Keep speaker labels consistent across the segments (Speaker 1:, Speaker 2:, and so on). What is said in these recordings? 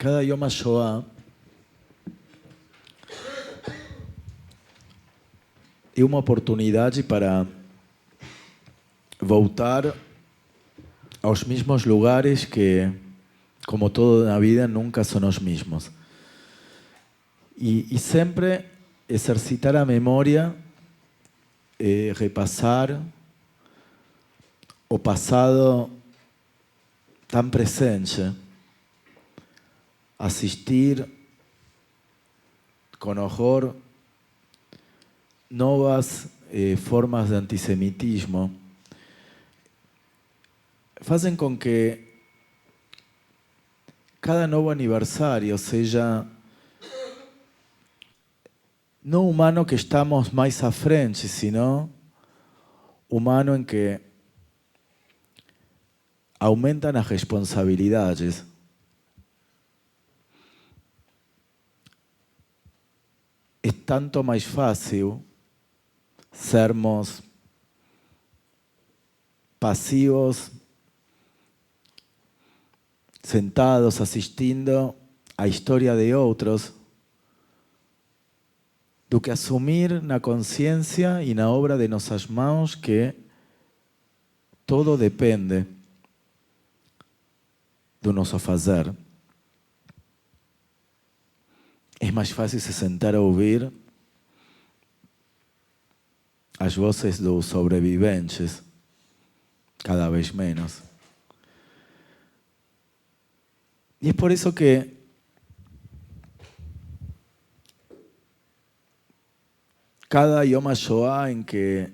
Speaker 1: Cada Yom HaShoah é uma oportunidade para voltar aos mesmos lugares que, como todo na vida, nunca são os mesmos. E sempre exercitar a memória, repassar o passado tão presente, assistir com horror novas formas de antissemitismo, fazem com que cada novo aniversário seja não humano que estamos mais à frente, sino humano em que aumentam as responsabilidades. É tanto mais fácil sermos passivos, sentados assistindo à história de outros, do que assumir na consciência e na obra de nossas mãos que todo depende do nosso fazer. É mais fácil se sentar a ouvir as vozes dos sobreviventes, cada vez menos. E é por isso que cada Yom HaShoah em que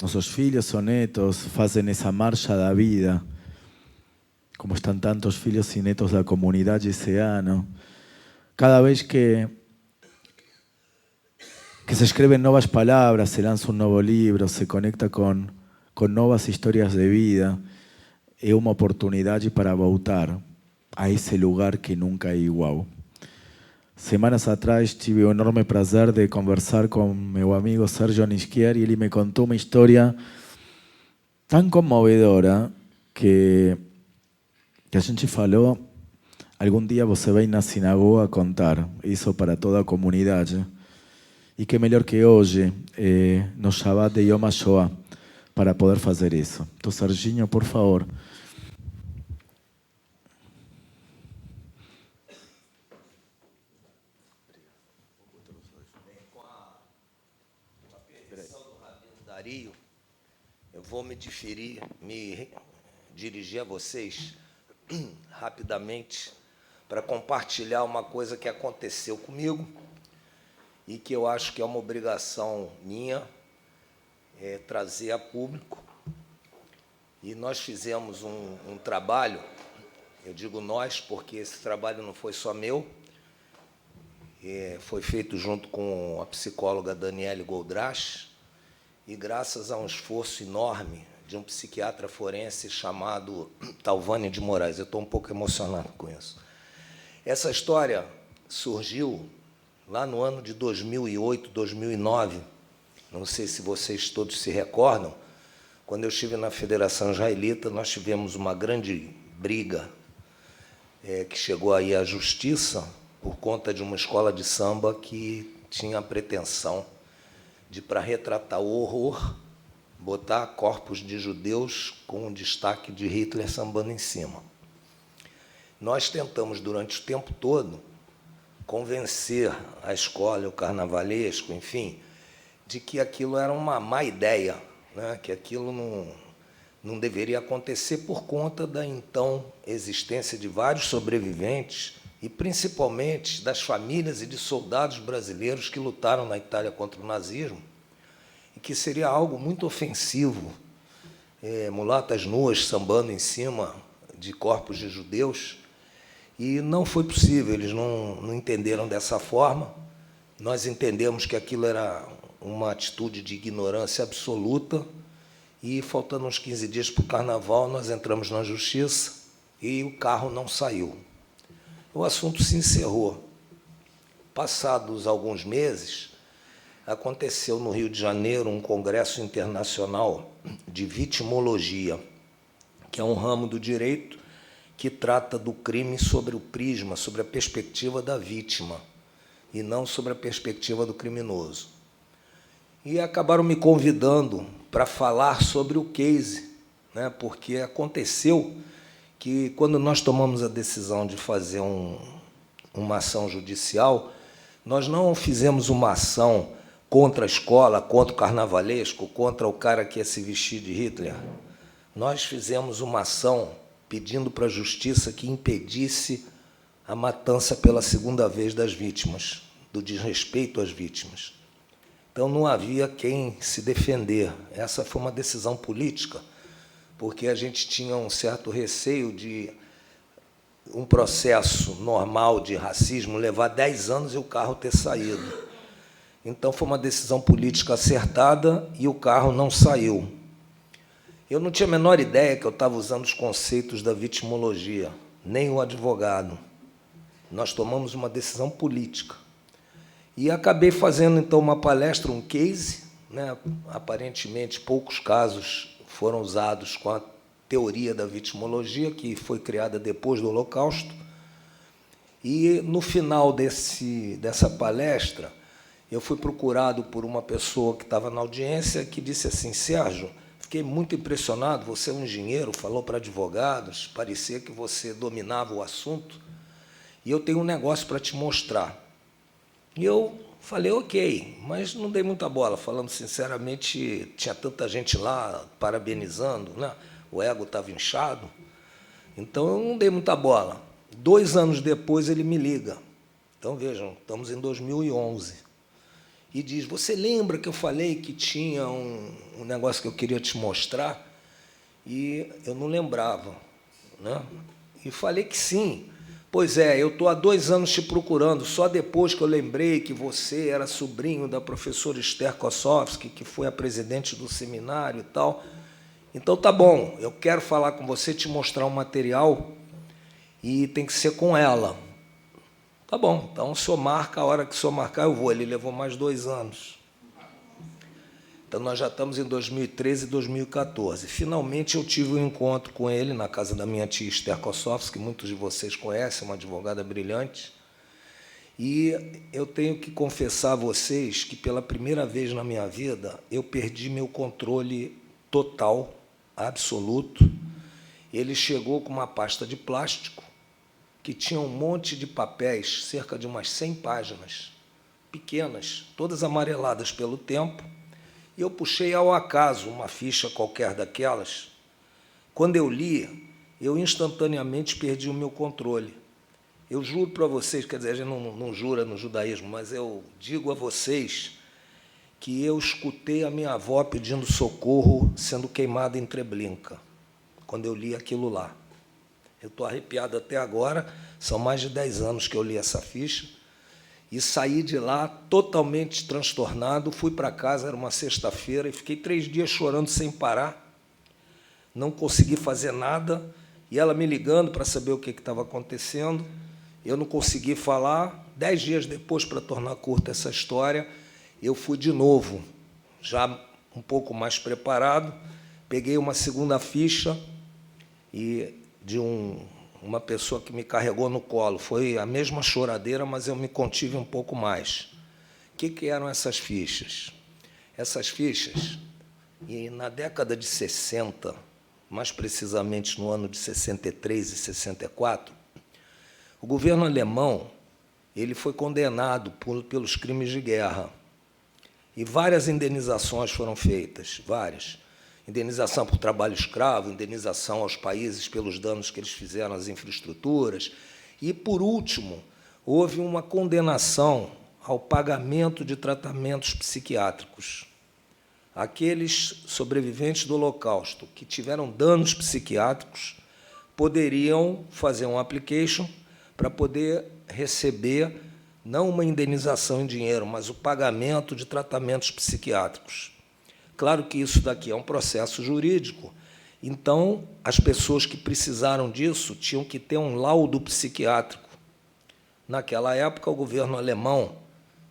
Speaker 1: nossos filhos ou netos fazem essa marcha da vida, como estão tantos filhos e netos da comunidade esse ano, cada vez que se escrevem novas palavras, se lança um novo livro, se conecta com novas histórias de vida, é uma oportunidade para voltar a esse lugar que nunca é igual. Semanas atrás tive o enorme prazer de conversar com meu amigo Sérgio Nisquier e ele me contou uma história tão comovedora que a gente falou, algum dia você vai na sinagoga contar isso para toda a comunidade. E que melhor que hoje, no Shabbat de Yom HaShoah, para poder fazer isso. Então, Serginho, por favor.
Speaker 2: Com a permissão do Rabino Dario, eu vou me dirigir a vocês rapidamente para compartilhar uma coisa que aconteceu comigo e que eu acho que é uma obrigação minha trazer a público. E nós fizemos um trabalho, eu digo nós porque esse trabalho não foi só meu, foi feito junto com a psicóloga Daniele Goldrash, e graças a um esforço enorme de um psiquiatra forense chamado Talvani de Moraes. Eu estou um pouco emocionado com isso. Essa história surgiu lá no ano de 2008, 2009, não sei se vocês todos se recordam, quando eu estive na Federação Israelita, nós tivemos uma grande briga que chegou aí à justiça por conta de uma escola de samba que tinha a pretensão de, para retratar o horror, botar corpos de judeus com um destaque de Hitler sambando em cima. Nós tentamos, durante o tempo todo, convencer a escola, o carnavalesco, enfim, de que aquilo era uma má ideia, né? Que aquilo não deveria acontecer por conta da, então, existência de vários sobreviventes e, principalmente, das famílias e de soldados brasileiros que lutaram na Itália contra o nazismo, e que seria algo muito ofensivo, mulatas nuas sambando em cima de corpos de judeus, e não foi possível, eles não entenderam dessa forma. Nós entendemos que aquilo era uma atitude de ignorância absoluta, e, faltando uns 15 dias para o Carnaval, nós entramos na Justiça e o carro não saiu. O assunto se encerrou. Passados alguns meses, aconteceu no Rio de Janeiro um congresso internacional de vitimologia, que é um ramo do direito que trata do crime sobre o prisma, sobre a perspectiva da vítima, e não sobre a perspectiva do criminoso. E acabaram me convidando para falar sobre o case, né? Porque aconteceu que, quando nós tomamos a decisão de fazer uma ação judicial, nós não fizemos uma ação contra a escola, contra o carnavalesco, contra o cara que ia se vestir de Hitler. Nós fizemos uma ação pedindo para a justiça que impedisse a matança pela segunda vez das vítimas, do desrespeito às vítimas. Então, não havia quem se defender. Essa foi uma decisão política, porque a gente tinha um certo receio de um processo normal de racismo levar 10 anos e o carro ter saído. Então, foi uma decisão política acertada e o carro não saiu. Eu não tinha a menor ideia que eu estava usando os conceitos da vitimologia, nem o advogado. Nós tomamos uma decisão política. E acabei fazendo, então, uma palestra, um case, né? Aparentemente, poucos casos foram usados com a teoria da vitimologia, que foi criada depois do Holocausto. E, no final dessa palestra, eu fui procurado por uma pessoa que estava na audiência, que disse assim: Sérgio, fiquei muito impressionado, você é um engenheiro, falou para advogados, parecia que você dominava o assunto, e eu tenho um negócio para te mostrar. E eu falei, ok, mas não dei muita bola, falando sinceramente, tinha tanta gente lá parabenizando, né? O ego estava inchado, então eu não dei muita bola. 2 anos depois ele me liga, então vejam, estamos em 2011, e diz, você lembra que eu falei que tinha um negócio que eu queria te mostrar? E eu não lembrava, né? E falei que sim. Pois é, eu estou há 2 anos te procurando, só depois que eu lembrei que você era sobrinho da professora Esther Kossowski, que foi a presidente do seminário e tal. Então, tá bom, eu quero falar com você, te mostrar um material, e tem que ser com ela. Tá bom, então o senhor marca, a hora que o senhor marcar eu vou. Ele levou mais 2 anos. Então, nós já estamos em 2013 e 2014. Finalmente, eu tive um encontro com ele na casa da minha tia Esther Kossowski, que muitos de vocês conhecem, uma advogada brilhante. E eu tenho que confessar a vocês que, pela primeira vez na minha vida, eu perdi meu controle total, absoluto. Ele chegou com uma pasta de plástico que tinha um monte de papéis, cerca de umas 100 páginas, pequenas, todas amareladas pelo tempo. E eu puxei ao acaso uma ficha qualquer daquelas. Quando eu li, eu instantaneamente perdi o meu controle. Eu juro para vocês, quer dizer, a gente não jura no judaísmo, mas eu digo a vocês que eu escutei a minha avó pedindo socorro, sendo queimada em Treblinka, quando eu li aquilo lá. Eu estou arrepiado até agora, são mais de 10 anos que eu li essa ficha, e saí de lá totalmente transtornado, fui para casa, era uma sexta-feira, e fiquei 3 dias chorando sem parar, não consegui fazer nada, e ela me ligando para saber o que estava acontecendo, eu não consegui falar. 10 dias depois, para tornar curta essa história, eu fui de novo, já um pouco mais preparado, peguei uma segunda ficha e de uma pessoa que me carregou no colo. Foi a mesma choradeira, mas eu me contive um pouco mais. O que eram essas fichas? Essas fichas, e na década de 60, mais precisamente no ano de 63 e 64, o governo alemão ele foi condenado pelos crimes de guerra. E várias indenizações foram feitas, várias. Indenização por trabalho escravo, indenização aos países pelos danos que eles fizeram às infraestruturas. E, por último, houve uma condenação ao pagamento de tratamentos psiquiátricos. Aqueles sobreviventes do Holocausto que tiveram danos psiquiátricos poderiam fazer um application para poder receber não uma indenização em dinheiro, mas o pagamento de tratamentos psiquiátricos. Claro que isso daqui é um processo jurídico, então as pessoas que precisaram disso tinham que ter um laudo psiquiátrico. Naquela época, o governo alemão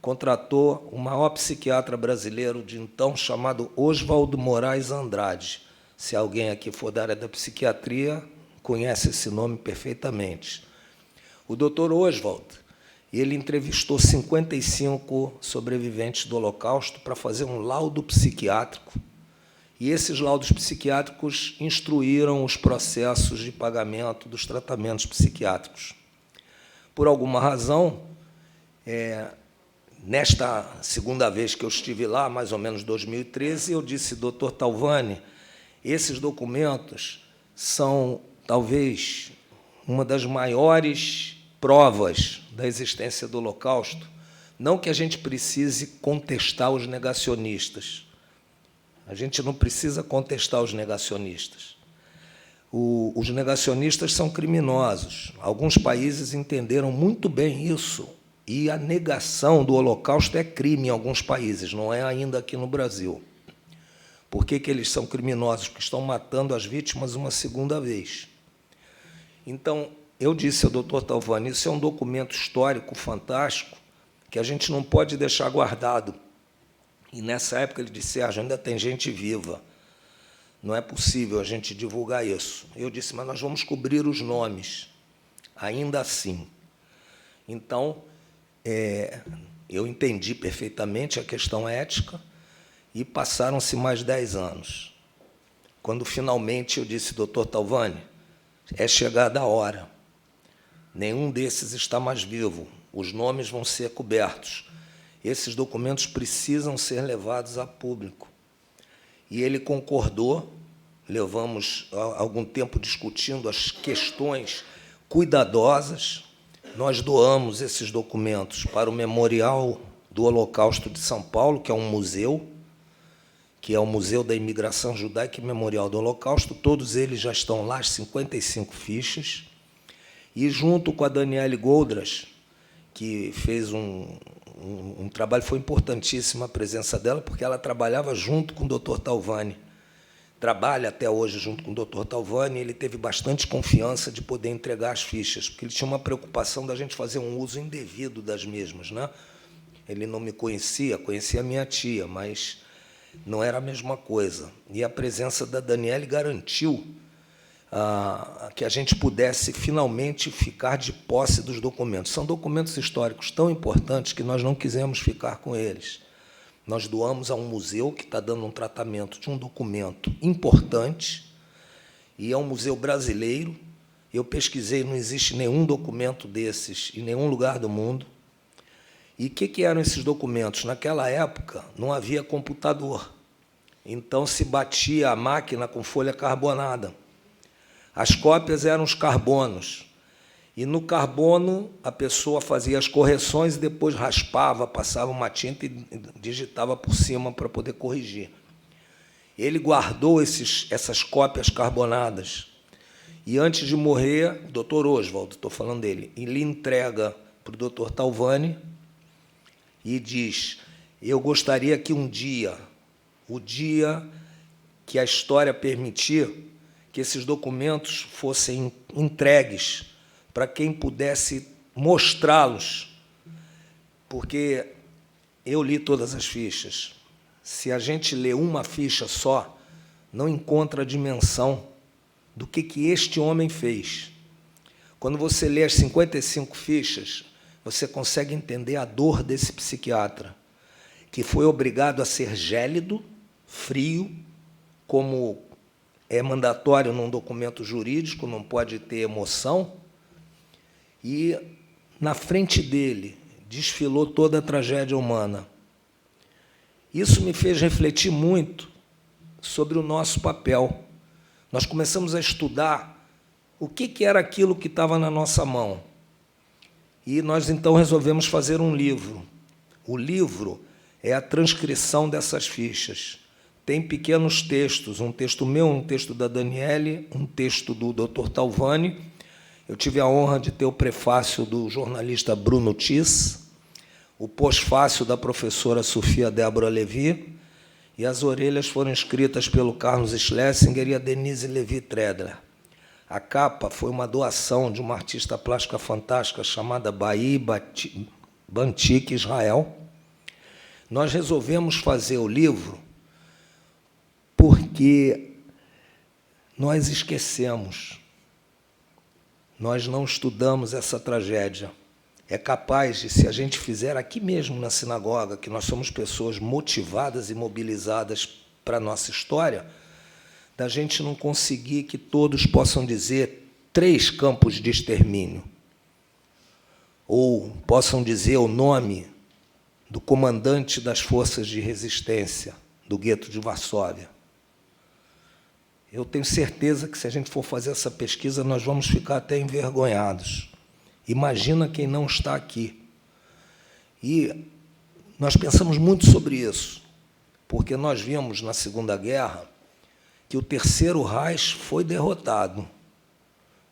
Speaker 2: contratou o maior psiquiatra brasileiro de então, chamado Oswaldo Moraes Andrade. Se alguém aqui for da área da psiquiatria, conhece esse nome perfeitamente. O Dr. Oswald, ele entrevistou 55 sobreviventes do Holocausto para fazer um laudo psiquiátrico, e esses laudos psiquiátricos instruíram os processos de pagamento dos tratamentos psiquiátricos. Por alguma razão, nesta segunda vez que eu estive lá, mais ou menos 2013, eu disse, Dr. Talvani, esses documentos são, talvez, uma das maiores provas da existência do Holocausto. Não que a gente precise contestar os negacionistas. A gente não precisa contestar os negacionistas. Os negacionistas são criminosos. Alguns países entenderam muito bem isso. E a negação do Holocausto é crime em alguns países, não é ainda aqui no Brasil. Por que eles são criminosos? Porque estão matando as vítimas uma segunda vez. Então, eu disse ao Dr. Talvani, isso é um documento histórico fantástico que a gente não pode deixar guardado. E, nessa época, ele disse, Sérgio, ainda tem gente viva. Não é possível a gente divulgar isso. Eu disse, mas nós vamos cobrir os nomes, ainda assim. Então, eu entendi perfeitamente a questão ética e passaram-se mais 10 anos. Quando, finalmente, eu disse, Dr. Talvani, é chegada a hora. Nenhum desses está mais vivo. Os nomes vão ser cobertos. Esses documentos precisam ser levados a público. E ele concordou. Levamos algum tempo discutindo as questões cuidadosas. Nós doamos esses documentos para o Memorial do Holocausto de São Paulo, que é um museu, que é o Museu da Imigração Judaica e Memorial do Holocausto. Todos eles já estão lá, as 55 fichas. E, junto com a Daniele Goldras, que fez um trabalho, foi importantíssima a presença dela, porque ela trabalhava junto com o Dr. Talvani. Trabalha até hoje junto com o Dr. Talvani, e ele teve bastante confiança de poder entregar as fichas, porque ele tinha uma preocupação da gente fazer um uso indevido das mesmas, né? Ele não me conhecia, conhecia a minha tia, mas não era a mesma coisa. E a presença da Daniele garantiu que a gente pudesse, finalmente, ficar de posse dos documentos. São documentos históricos tão importantes que nós não quisemos ficar com eles. Nós doamos a um museu que está dando um tratamento de um documento importante, e é um museu brasileiro. Eu pesquisei, não existe nenhum documento desses em nenhum lugar do mundo. E o que eram esses documentos? Naquela época, não havia computador. Então, se batia a máquina com folha carbonada. As cópias eram os carbonos. E, no carbono, a pessoa fazia as correções e depois raspava, passava uma tinta e digitava por cima para poder corrigir. Ele guardou essas cópias carbonadas. E, antes de morrer, o Dr. Oswald, estou falando dele, ele entrega para o Dr. Talvani e diz, eu gostaria que um dia, o dia que a história permitir, que esses documentos fossem entregues para quem pudesse mostrá-los, porque eu li todas as fichas. Se a gente lê uma ficha só, não encontra a dimensão do que este homem fez. Quando você lê as 55 fichas, você consegue entender a dor desse psiquiatra, que foi obrigado a ser gélido, frio, como é mandatório num documento jurídico, não pode ter emoção, e, na frente dele, desfilou toda a tragédia humana. Isso me fez refletir muito sobre o nosso papel. Nós começamos a estudar o que era aquilo que estava na nossa mão. E nós, então, resolvemos fazer um livro. O livro é a transcrição dessas fichas. Tem pequenos textos, um texto meu, um texto da Daniele, um texto do Dr. Talvani. Eu tive a honra de ter o prefácio do jornalista Bruno Tis, o pós-fácio da professora Sofia Débora Levi, e as orelhas foram escritas pelo Carlos Schlesinger e a Denise Levi Tredler. A capa foi uma doação de uma artista plástica fantástica chamada Baí Bantik Israel. Nós resolvemos fazer o livro porque nós esquecemos nós não estudamos essa tragédia. É capaz de, se a gente fizer aqui mesmo na sinagoga, que nós somos pessoas motivadas e mobilizadas para a nossa história, da gente não conseguir que todos possam dizer 3 campos de extermínio, ou possam dizer o nome do comandante das forças de resistência do gueto de Varsóvia. Eu tenho certeza que, se a gente for fazer essa pesquisa, nós vamos ficar até envergonhados. Imagina quem não está aqui. E nós pensamos muito sobre isso, porque nós vimos, na Segunda Guerra, que o Terceiro Reich foi derrotado,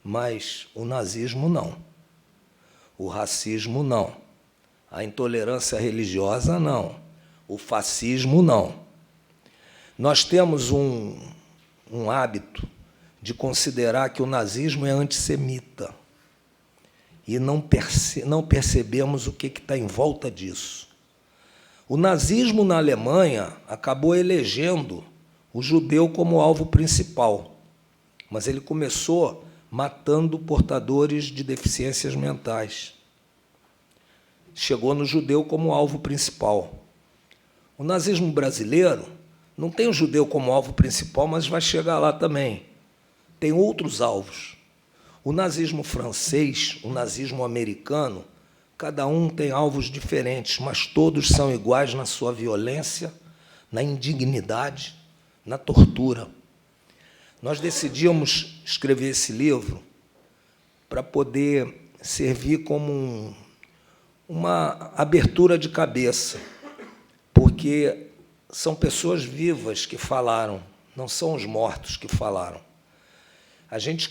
Speaker 2: mas o nazismo não, o racismo não, a intolerância religiosa não, o fascismo não. Nós temos um hábito de considerar que o nazismo é antissemita, e não percebemos o que está em volta disso. O nazismo, na Alemanha, acabou elegendo o judeu como alvo principal, mas ele começou matando portadores de deficiências mentais. Chegou no judeu como alvo principal. O nazismo brasileiro não tem o judeu como alvo principal, mas vai chegar lá também. Tem outros alvos. O nazismo francês, o nazismo americano, cada um tem alvos diferentes, mas todos são iguais na sua violência, na indignidade, na tortura. Nós decidimos escrever esse livro para poder servir como uma abertura de cabeça, porque são pessoas vivas que falaram, não são os mortos que falaram. A gente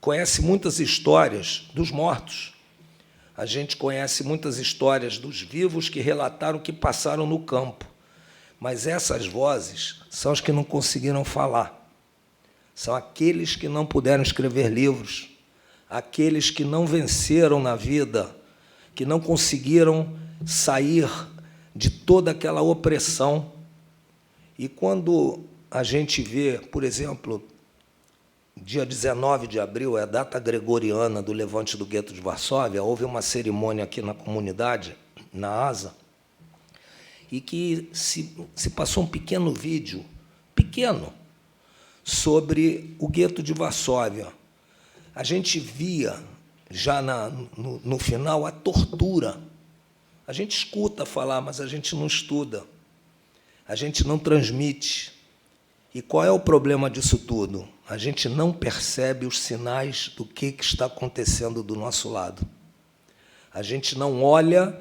Speaker 2: conhece muitas histórias dos mortos, a gente conhece muitas histórias dos vivos que relataram o que passaram no campo, mas essas vozes são as que não conseguiram falar, são aqueles que não puderam escrever livros, aqueles que não venceram na vida, que não conseguiram sair de toda aquela opressão. E quando a gente vê, por exemplo, dia 19 de abril, é a data gregoriana do levante do gueto de Varsóvia, houve uma cerimônia aqui na comunidade, na ASA, e que se passou um pequeno vídeo, pequeno, sobre o gueto de Varsóvia. A gente via, já no final, a tortura. A gente escuta falar, mas a gente não estuda, a gente não transmite. E qual é o problema disso tudo? A gente não percebe os sinais do que está acontecendo do nosso lado. A gente não olha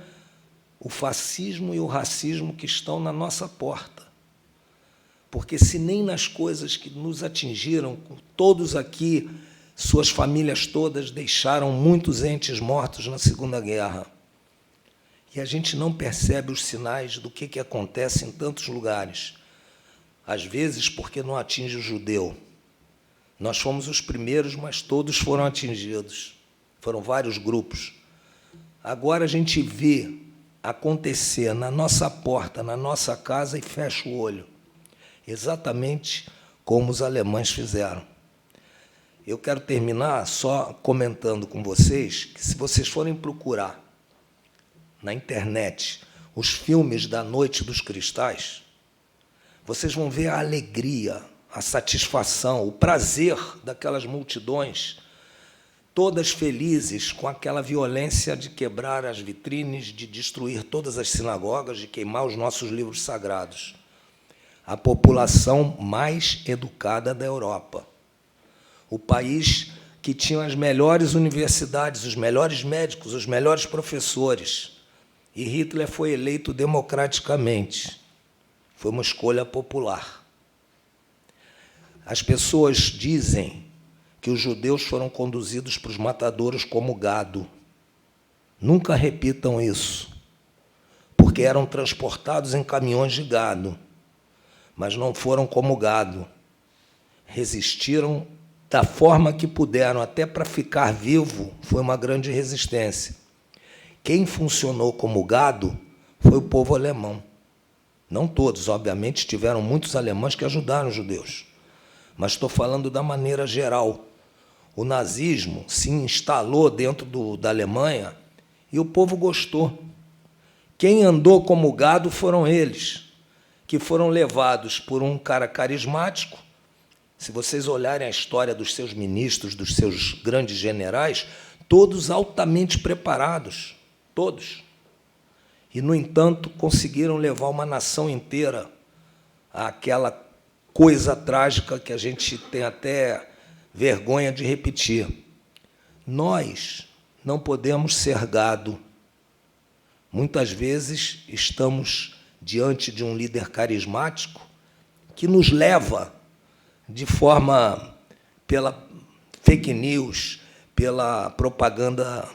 Speaker 2: o fascismo e o racismo que estão na nossa porta. Porque se nem nas coisas que nos atingiram, todos aqui, suas famílias todas deixaram muitos entes mortos na Segunda Guerra. E a gente não percebe os sinais do que acontece em tantos lugares. Às vezes, porque não atinge o judeu. Nós fomos os primeiros, mas todos foram atingidos. Foram vários grupos. Agora a gente vê acontecer na nossa porta, na nossa casa, e fecha o olho. Exatamente como os alemães fizeram. Eu quero terminar só comentando com vocês que, se vocês forem procurar na internet os filmes da Noite dos Cristais, vocês vão ver a alegria, a satisfação, o prazer daquelas multidões, todas felizes com aquela violência de quebrar as vitrines, de destruir todas as sinagogas, de queimar os nossos livros sagrados. A população mais educada da Europa. O país que tinha as melhores universidades, os melhores médicos, os melhores professores. E Hitler foi eleito democraticamente. Foi uma escolha popular. As pessoas dizem que os judeus foram conduzidos para os matadouros como gado. Nunca repitam isso, porque eram transportados em caminhões de gado, mas não foram como gado. Resistiram da forma que puderam, até para ficar vivo, foi uma grande resistência. Quem funcionou como gado foi o povo alemão. Não todos, obviamente, tiveram muitos alemães que ajudaram os judeus, mas estou falando da maneira geral. o nazismo se instalou dentro da Alemanha e o povo gostou. Quem andou como gado foram eles, que foram levados por um cara carismático. Se vocês olharem a história dos seus ministros, dos seus grandes generais, todos altamente preparados, todos. E, no entanto, conseguiram levar uma nação inteira àquela coisa trágica que a gente tem até vergonha de repetir. Nós não podemos ser gado. Muitas vezes estamos diante de um líder carismático que nos leva de forma, pela fake news, pela propaganda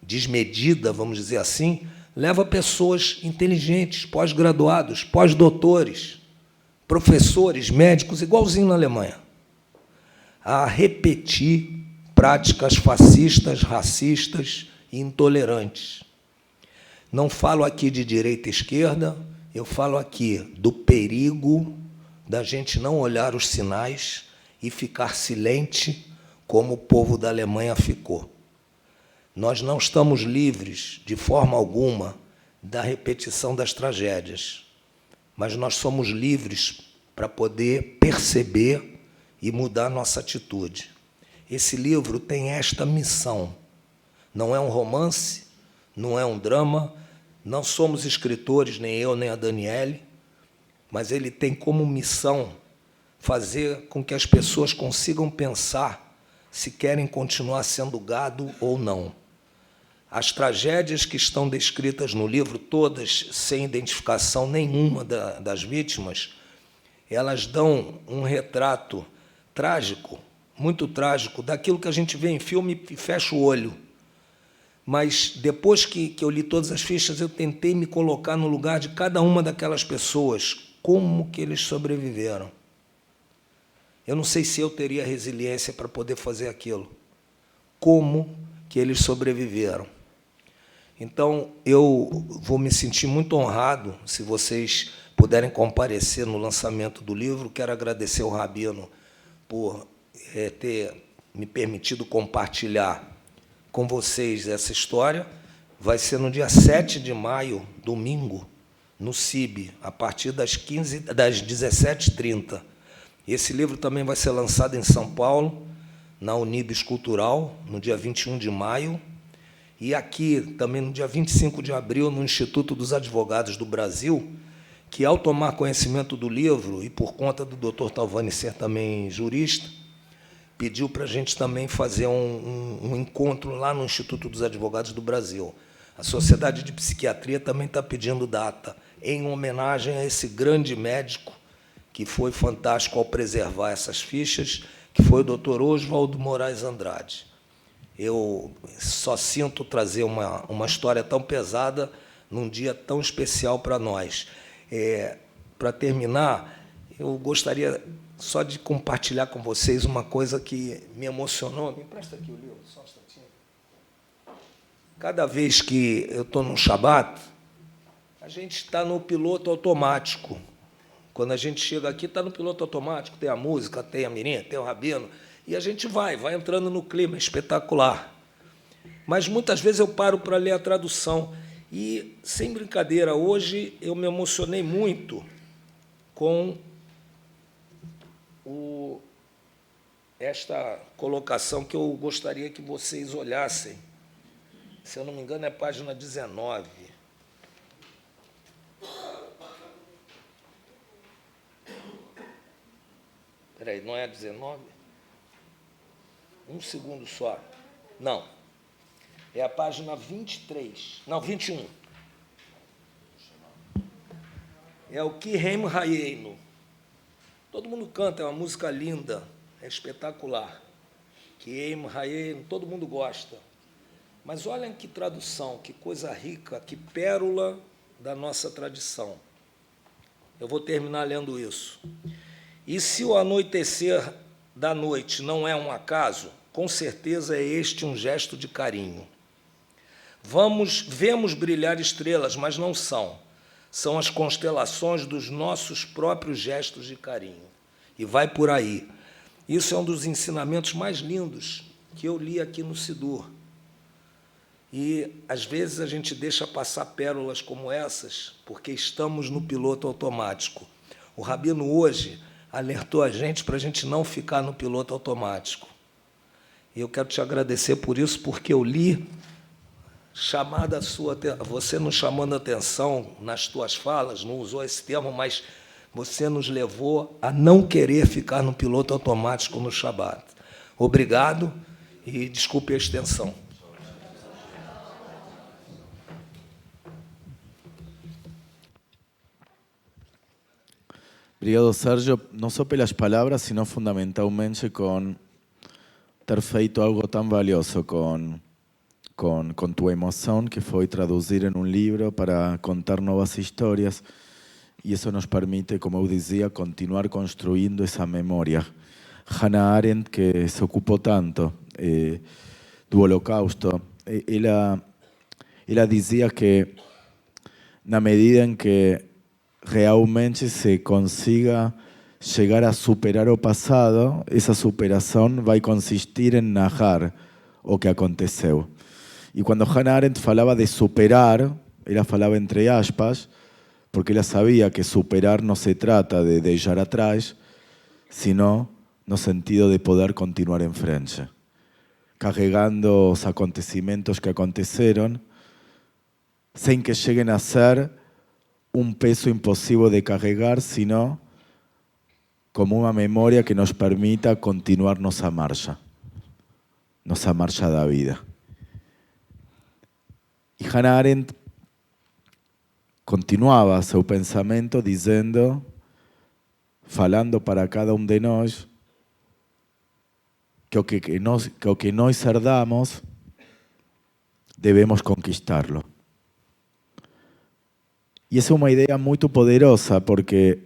Speaker 2: desmedida, vamos dizer assim, leva pessoas inteligentes, pós-graduados, pós-doutores, professores, médicos, igualzinho na Alemanha, a repetir práticas fascistas, racistas e intolerantes. Não falo aqui de direita e esquerda, eu falo aqui do perigo da gente não olhar os sinais e ficar silente como o povo da Alemanha ficou. Nós não estamos livres, de forma alguma, da repetição das tragédias, mas nós somos livres para poder perceber e mudar nossa atitude. Esse livro tem esta missão. Não é um romance, não é um drama, não somos escritores, nem eu, nem a Daniele, mas ele tem como missão fazer com que as pessoas consigam pensar se querem continuar sendo gado ou não. As tragédias que estão descritas no livro, todas sem identificação nenhuma das vítimas, elas dão um retrato trágico, muito trágico, daquilo que a gente vê em filme e fecha o olho. Mas, depois que eu li todas as fichas, eu tentei me colocar no lugar de cada uma daquelas pessoas, como que eles sobreviveram. Eu não sei se eu teria resiliência para poder fazer aquilo. Como que eles sobreviveram. Então, eu vou me sentir muito honrado se vocês puderem comparecer no lançamento do livro. Quero agradecer ao Rabino por ter me permitido compartilhar com vocês essa história. Vai ser no dia 7 de maio, domingo, no CIB, a partir das 17h30. Esse livro também vai ser lançado em São Paulo, na Unibis Cultural, no dia 21 de maio, e aqui, também no dia 25 de abril, no Instituto dos Advogados do Brasil, que, ao tomar conhecimento do livro, e por conta do Dr. Talvani ser também jurista, pediu para a gente também fazer um encontro lá no Instituto dos Advogados do Brasil. A Sociedade de Psiquiatria também está pedindo data, em homenagem a esse grande médico que foi fantástico ao preservar essas fichas, que foi o Dr. Oswaldo Moraes Andrade. Eu só sinto trazer uma história tão pesada num dia tão especial para nós. Para terminar, eu gostaria só de compartilhar com vocês uma coisa que me emocionou. Me empresta aqui o livro, só um instantinho. Cada vez que eu estou num Shabat, a gente está no piloto automático. Quando a gente chega aqui, está no piloto automático, tem a música, tem a mirinha, tem o rabino, e a gente vai entrando no clima, é espetacular. Mas, muitas vezes, eu paro para ler a tradução. E, sem brincadeira, hoje eu me emocionei muito com esta colocação que eu gostaria que vocês olhassem. Se eu não me engano, é a página 19. Espera aí, não é a 19? Um segundo só. Não. É a página 23. Não, 21. É o Kirem Hayenu. Todo mundo canta, é uma música linda, é espetacular. Kirem Hayenu, todo mundo gosta. Mas olhem que tradução, que coisa rica, que pérola da nossa tradição. Eu vou terminar lendo isso. E se o anoitecer da noite não é um acaso, com certeza é este um gesto de carinho. Vemos brilhar estrelas, mas não são. São as constelações dos nossos próprios gestos de carinho. E vai por aí. Isso é um dos ensinamentos mais lindos que eu li aqui no Sidur. E, às vezes, a gente deixa passar pérolas como essas porque estamos no piloto automático. O Rabino hoje alertou a gente para a gente não ficar no piloto automático. E eu quero te agradecer por isso, porque eu li, você nos chamando a atenção nas tuas falas, não usou esse termo, mas você nos levou a não querer ficar no piloto automático no Shabat. Obrigado e desculpe a extensão.
Speaker 1: Obrigado, Sérgio, não só pelas palavras, sino fundamentalmente com ter feito algo tão valioso com tu emoção, que foi traduzir em um livro para contar novas histórias. E isso nos permite, como eu dizia, continuar construindo essa memória. Hannah Arendt, que se ocupou tanto do Holocausto, ela dizia que, na medida em que realmente se consiga chegar a superar o passado, essa superação vai consistir em narrar o que aconteceu. E quando Hannah Arendt falava de superar, ela falava entre aspas, porque ela sabia que superar não se trata de deixar atrás, sino no sentido de poder continuar em frente, carregando os acontecimentos que aconteceram, sem que cheguem a ser um peso impossível de carregar, sino como uma memória que nos permita continuar nossa marcha da vida. E Hannah Arendt continuava seu pensamento dizendo, falando para cada um de nós, que o que nós herdamos, devemos conquistá-lo. E essa é uma ideia muito poderosa, porque,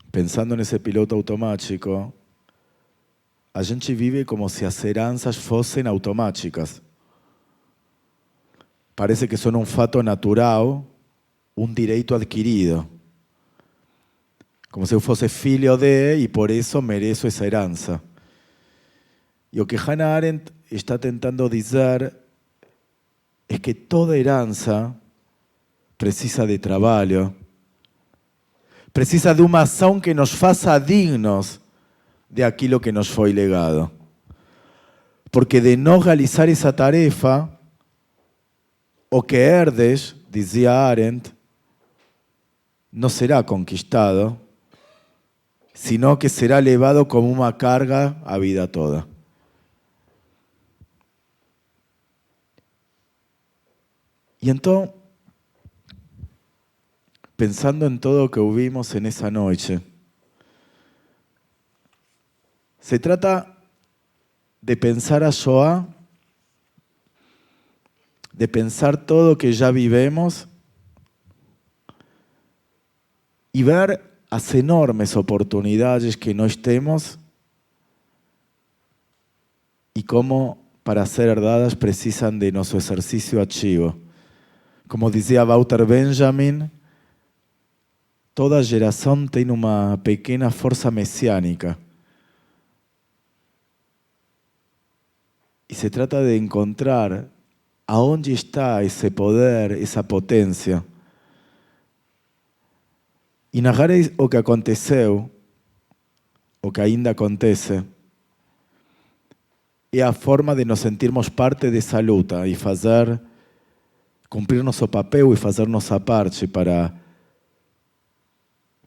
Speaker 1: pensando nesse piloto automático, a gente vive como se as heranças fossem automáticas. Parece que são um fato natural, um direito adquirido. Como se eu fosse filho de, e por isso mereço essa herança. E o que Hannah Arendt está tentando dizer é que toda herança precisa de trabalho, precisa de uma ação que nos faça dignos de aquilo que nos foi legado. Porque de não realizar essa tarefa, o que herdes, dizia Arendt, não será conquistado, sino que será levado como uma carga a vida toda. E então, pensando em todo o que ouvimos nessa noite, se trata de pensar a Shoah, de pensar todo o que já vivemos e ver as enormes oportunidades que nós temos e como, para ser herdadas, precisam de nosso exercício ativo. Como dizia Walter Benjamin, toda geração tem uma pequena força messiânica. E se trata de encontrar aonde está esse poder, essa potência. E narrar o que aconteceu, o que ainda acontece, é a forma de nos sentirmos parte dessa luta e cumprir nosso papel e fazer nossa parte para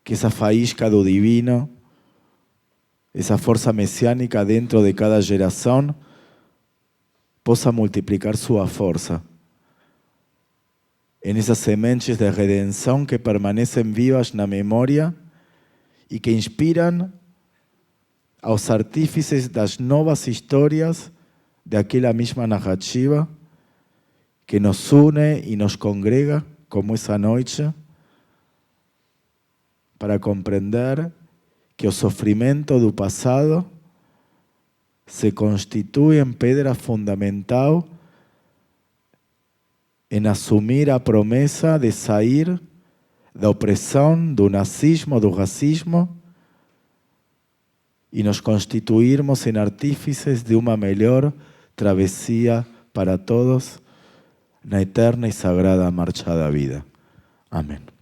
Speaker 1: que essa faísca do divino, essa força messiânica dentro de cada geração, possa multiplicar sua força em essas sementes de redenção que permanecem vivas na memória e que inspiram aos artífices das novas histórias daquela mesma narrativa que nos une e nos congrega, como essa noite, para compreender que o sofrimento do passado se constitui em pedra fundamental em assumir a promessa de sair da opressão, do nazismo, do racismo y nos constituirmos en artífices de una mejor travesía para todos, na eterna y sagrada marcha da vida. Amén.